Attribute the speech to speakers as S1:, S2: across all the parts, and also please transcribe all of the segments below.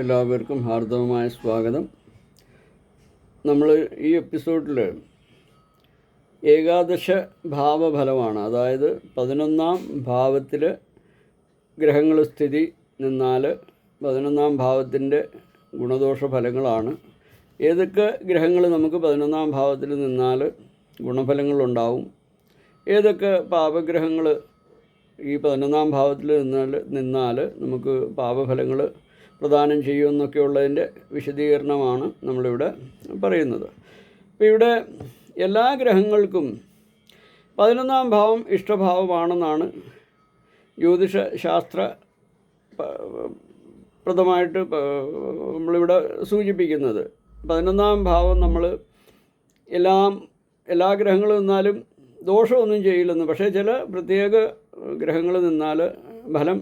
S1: എല്ലാവർക്കും ഹാർദവമായ സ്വാഗതം. നമ്മൾ ഈ എപ്പിസോഡിൽ ഏകാദശ ഭാവഫലമാണ്, അതായത് 11-ാം ഭാവത്തിൽ ഗ്രഹങ്ങൾ സ്ഥിതി നിന്നാൽ 11-ാം ഭാവത്തിൻ്റെ ഗുണദോഷ ഫലങ്ങളാണ്. ഏതൊക്കെ ഗ്രഹങ്ങൾ നമുക്ക് 11-ാം ഭാവത്തിൽ നിന്നാൽ ഗുണഫലങ്ങളുണ്ടാവും, ഏതൊക്കെ പാപഗ്രഹങ്ങൾ ഈ 11-ാം ഭാവത്തിൽ നിന്നാൽ നമുക്ക് പാപഫലങ്ങൾ പ്രദാനം ചെയ്യുമെന്നൊക്കെയുള്ളതിൻ്റെ വിശദീകരണമാണ് നമ്മളിവിടെ പറയുന്നത്. അപ്പോൾ ഇവിടെ എല്ലാ ഗ്രഹങ്ങൾക്കും 11-ാം ഭാവം ഇഷ്ടഭാവമാണെന്നാണ് ജ്യോതിഷ ശാസ്ത്ര പ്രദമായിട്ട് നമ്മളിവിടെ സൂചിപ്പിക്കുന്നത്. 11-ാം ഭാവം നമ്മൾ എല്ലാ ഗ്രഹങ്ങളും നിന്നാലും ദോഷമൊന്നും ചെയ്യില്ലെന്ന്, പക്ഷേ ചില പ്രത്യേക ഗ്രഹങ്ങൾ നിന്നാൽ ഫലം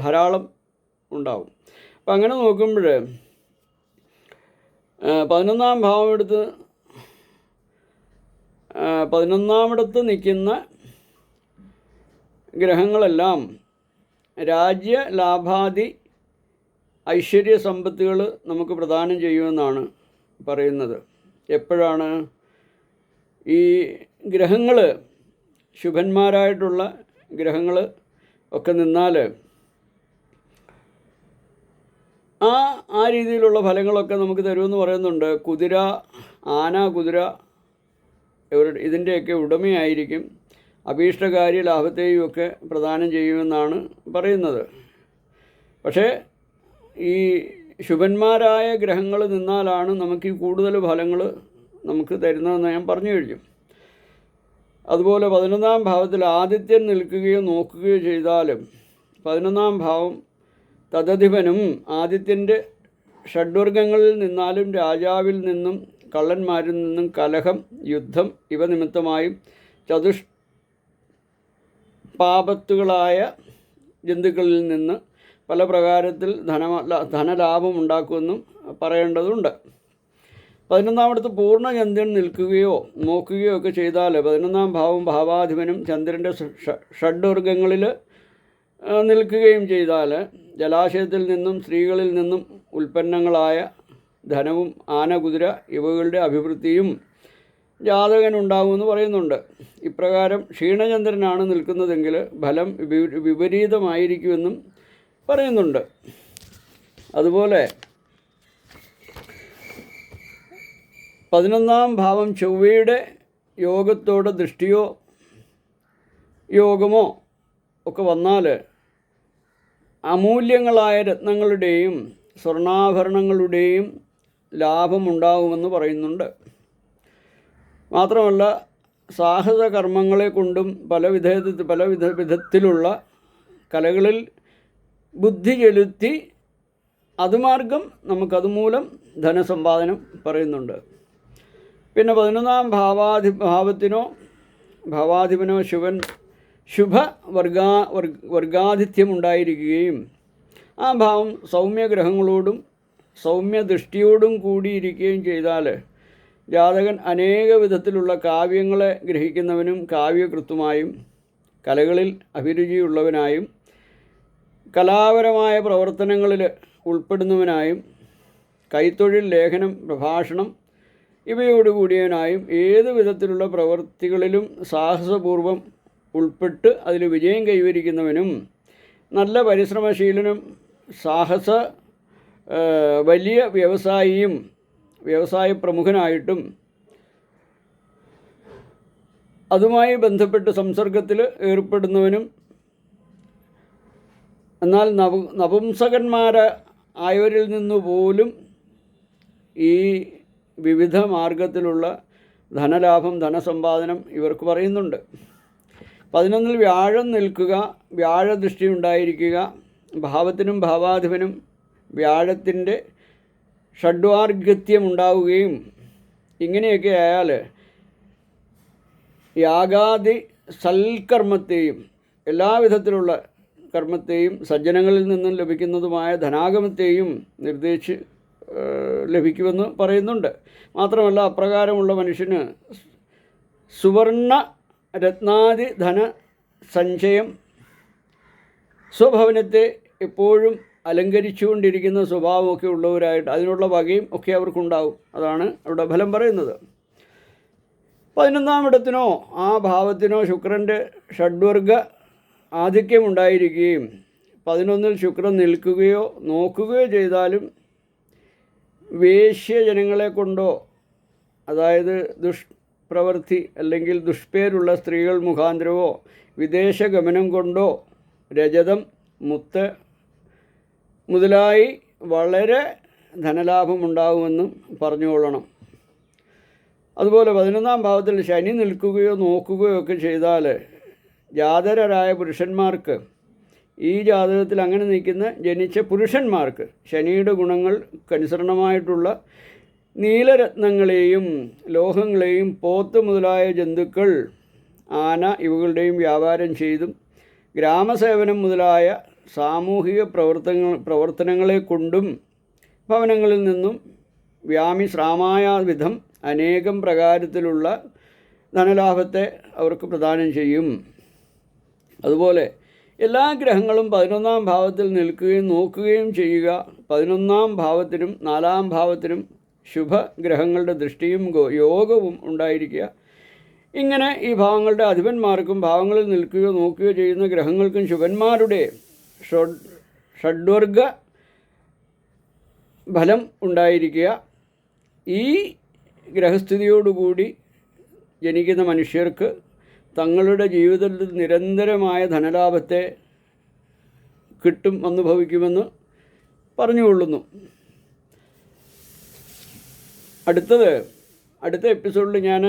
S1: ധാരാളം ഉണ്ടാവും. അപ്പം അങ്ങനെ നോക്കുമ്പോൾ 11-ാം ഭാവം എടുത്ത് 11-ാമിടത്ത് നിൽക്കുന്ന ഗ്രഹങ്ങളെല്ലാം രാജ്യ ലാഭാദി ഐശ്വര്യ സമ്പത്തുകൾ നമുക്ക് പ്രദാനം ചെയ്യുമെന്നാണ് പറയുന്നത്. എപ്പോഴാണ് ഈ ഗ്രഹങ്ങൾ ശുഭന്മാരായിട്ടുള്ള ഗ്രഹങ്ങൾ ഒക്കെ നിന്നാൽ ആ രീതിയിലുള്ള ഫലങ്ങളൊക്കെ നമുക്ക് തരുമെന്ന് പറയുന്നുണ്ട്. കുതിര, ആന, കുതിര ഇതിൻ്റെയൊക്കെ ഉടമയായിരിക്കും, അഭീഷ്ടകാര്യ ലാഭത്തെയും ഒക്കെ പ്രദാനം ചെയ്യുമെന്നാണ് പറയുന്നത്. പക്ഷേ ഈ ശുഭന്മാരായ ഗ്രഹങ്ങൾ നിന്നാലാണ് നമുക്ക് ഈ കൂടുതൽ ഫലങ്ങൾ നമുക്ക് തരുന്നതെന്ന് ഞാൻ പറഞ്ഞു കഴിഞ്ഞു. അതുപോലെ 11-ാം ഭാവത്തിൽ ആദിത്യൻ നിൽക്കുകയോ നോക്കുകയോ ചെയ്താലും 11-ാം ഭാവം തദധിപനും ആദിത്യൻ്റെ ഷഡ്വർഗങ്ങളിൽ നിന്നാലും രാജാവിൽ നിന്നും കള്ളന്മാരിൽ നിന്നും കലഹം, യുദ്ധം ഇവ നിമിത്തമായും ചതുഷ്പാപത്തുകളായ ജന്തുക്കളിൽ നിന്ന് പല പ്രകാരത്തിൽ ധനലാഭം ഉണ്ടാക്കുമെന്നും പറയേണ്ടതുണ്ട്. 11-ാമിടത്ത് പൂർണ്ണചന്ദ്രൻ നിൽക്കുകയോ നോക്കുകയോ ഒക്കെ ചെയ്താൽ 11-ാം ഭാവം ഭാവാധിപനും ചന്ദ്രൻ്റെ ഷഡ്വർഗങ്ങളിൽ നിൽക്കുകയും ചെയ്താൽ ജലാശയത്തിൽ നിന്നും സ്ത്രീകളിൽ നിന്നും ഉൽപ്പന്നങ്ങളായ ധനവും ആന, കുതിര ഇവകളുടെ അഭിവൃദ്ധിയും ജാതകനുണ്ടാകുമെന്ന് പറയുന്നുണ്ട്. ഇപ്രകാരം ക്ഷീണചന്ദ്രനാണ് നിൽക്കുന്നതെങ്കിൽ ഫലം വിപരീതമായിരിക്കുമെന്നും പറയുന്നുണ്ട്. അതുപോലെ 11-ാം ഭാവം ചൊവ്വയുടെ യോഗത്തോടെ ദൃഷ്ടിയോ യോഗമോ ഒക്കെ വന്നാൽ അമൂല്യങ്ങളായ രത്നങ്ങളുടെയും സ്വർണ്ണാഭരണങ്ങളുടെയും ലാഭമുണ്ടാകുമെന്ന് പറയുന്നുണ്ട്. മാത്രമല്ല സാഹസ കർമ്മങ്ങളെ കൊണ്ടും പല വിധത്തിലുള്ള കലകളിൽ ബുദ്ധി ചെലുത്തി അതുമാർഗം നമുക്കതുമൂലം ധനസമ്പാദനം പറയുന്നുണ്ട്. പിന്നെ 11-ാം ഭാവാധിപനോ ശുഭ വർഗാധിത്യമുണ്ടായിരിക്കുകയും ആ ഭാവം സൗമ്യഗ്രഹങ്ങളോടും സൗമ്യദൃഷ്ടിയോടും കൂടിയിരിക്കുകയും ചെയ്താൽ ജാതകൻ അനേക വിധത്തിലുള്ള കാവ്യങ്ങളെ ഗ്രഹിക്കുന്നവനും കാവ്യകൃത്തുമായും കലകളിൽ അഭിരുചിയുള്ളവനായും കലാപരമായ പ്രവർത്തനങ്ങളിൽ ഉൾപ്പെടുന്നവനായും കൈത്തൊഴിൽ, ലേഖനം, പ്രഭാഷണം ഇവയോടുകൂടിയവനായും ഏത് വിധത്തിലുള്ള പ്രവൃത്തികളിലും സാഹസപൂർവം ഉൾപ്പെട്ട് അതിൽ വിജയം കൈവരിക്കുന്നവനും നല്ല പരിശ്രമശീലനും വലിയ വ്യവസായ പ്രമുഖനായിട്ടും അതുമായി ബന്ധപ്പെട്ട് സംസർഗത്തിൽ ഏർപ്പെടുന്നവനും എന്നാൽ നപുംസകന്മാരായവരിൽ നിന്നുപോലും ഈ വിവിധ മാർഗത്തിലുള്ള ധനലാഭം, ധനസമ്പാദനം ഇവർക്ക് പറയുന്നുണ്ട്. 11-ൽ വ്യാഴം നിൽക്കുക, വ്യാഴദൃഷ്ടി ഉണ്ടായിരിക്കുക, ഭാവത്തിനും ഭാവാധിപനും വ്യാഴത്തിൻ്റെ ഷഡ്വാർഗത്യം ഉണ്ടാവുകയും ഇങ്ങനെയൊക്കെ ആയാൽ യാഗാദി സൽക്കർമ്മത്തെയും എല്ലാവിധത്തിലുള്ള കർമ്മത്തെയും സജ്ജനങ്ങളിൽ നിന്നും ലഭിക്കുന്നതുമായ ധനാഗമത്തെയും ലഭിക്കുമെന്ന് പറയുന്നുണ്ട്. മാത്രമല്ല അപ്രകാരമുള്ള മനുഷ്യന് സുവർണ രത്നാദി ധന സഞ്ചയം സ്വഭവനത്തെ എപ്പോഴും അലങ്കരിച്ചുകൊണ്ടിരിക്കുന്ന സ്വഭാവമൊക്കെ ഉള്ളവരായിട്ട് അതിനുള്ള വകയും ഒക്കെ അവർക്കുണ്ടാവും. അതാണ് അവിടെ ഫലം പറയുന്നത്. 11-ാം ഇടത്തിനോ ആ ഭാവത്തിനോ ശുക്രൻ്റെ ഷഡ്വർഗ ആധിക്യമുണ്ടായിരിക്കുകയും 11-ൽ ശുക്രൻ നിൽക്കുകയോ നോക്കുകയോ ചെയ്താലും വേശ്യജനങ്ങളെ കൊണ്ടോ, അതായത് ദുഷ്പ്രവൃത്തി അല്ലെങ്കിൽ ദുഷ്പേരുള്ള സ്ത്രീകൾ മുഖാന്തരമോ വിദേശഗമനം കൊണ്ടോ രജതം, മുത്ത് മുതലായി വളരെ ധനലാഭമുണ്ടാകുമെന്നും പറഞ്ഞുകൊള്ളണം. അതുപോലെ 11-ാം ഭാവത്തിൽ ശനി നിൽക്കുകയോ നോക്കുകയോ ഒക്കെ ചെയ്താൽ ജാതരരായ പുരുഷന്മാർക്ക്, ഈ ജാതകത്തിൽ അങ്ങനെ നിൽക്കുന്ന ജനിച്ച പുരുഷന്മാർക്ക് ശനിയുടെ ഗുണങ്ങൾക്കനുസരണമായിട്ടുള്ള നീലരത്നങ്ങളെയും ലോഹങ്ങളെയും പോത്ത് മുതലായ ജന്തുക്കൾ, ആന ഇവകളുടെയും വ്യാപാരം ചെയ്തും ഗ്രാമസേവനം മുതലായ സാമൂഹിക പ്രവർത്തനങ്ങളെ കൊണ്ടും ഭവനങ്ങളിൽ നിന്നും വ്യാമിശ്രാമായ വിധം അനേകം പ്രകാരത്തിലുള്ള ധനലാഭത്തെ അവർക്ക് പ്രദാനം ചെയ്യും. അതുപോലെ എല്ലാ ഗ്രഹങ്ങളും 11-ാം ഭാവത്തിൽ നിൽക്കുകയും നോക്കുകയും ചെയ്യുക. 11-ാം ഭാവത്തിനും 4-ാം ഭാവത്തിനും ശുഭഗ്രഹങ്ങളുടെ ദൃഷ്ടിയും യോഗവും ഉണ്ടായിരിക്കുക. ഇങ്ങനെ ഈ ഭാവങ്ങളുടെ അധിപന്മാർക്കും ഭാവങ്ങളിൽ നിൽക്കുകയോ നോക്കുകയോ ചെയ്യുന്ന ഗ്രഹങ്ങൾക്കും ശുഭന്മാരുടെ ഷഡ്വർഗ ഫലം ഉണ്ടായിരിക്കുക. ഈ ഗ്രഹസ്ഥിതിയോടുകൂടി ജനിക്കുന്ന മനുഷ്യർക്ക് തങ്ങളുടെ ജീവിതത്തിൽ നിരന്തരമായ ധനലാഭത്തെ അനുഭവിക്കുമെന്ന് പറഞ്ഞുകൊള്ളുന്നു. അടുത്ത എപ്പിസോഡിൽ ഞാൻ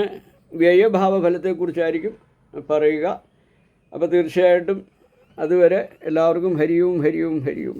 S1: വ്യയഭാവഫലത്തെക്കുറിച്ചായിരിക്കും പറയുക. അപ്പോൾ തീർച്ചയായിട്ടും അതുവരെ എല്ലാവർക്കും ഹരിയും ഹരിയും ഹരിയും.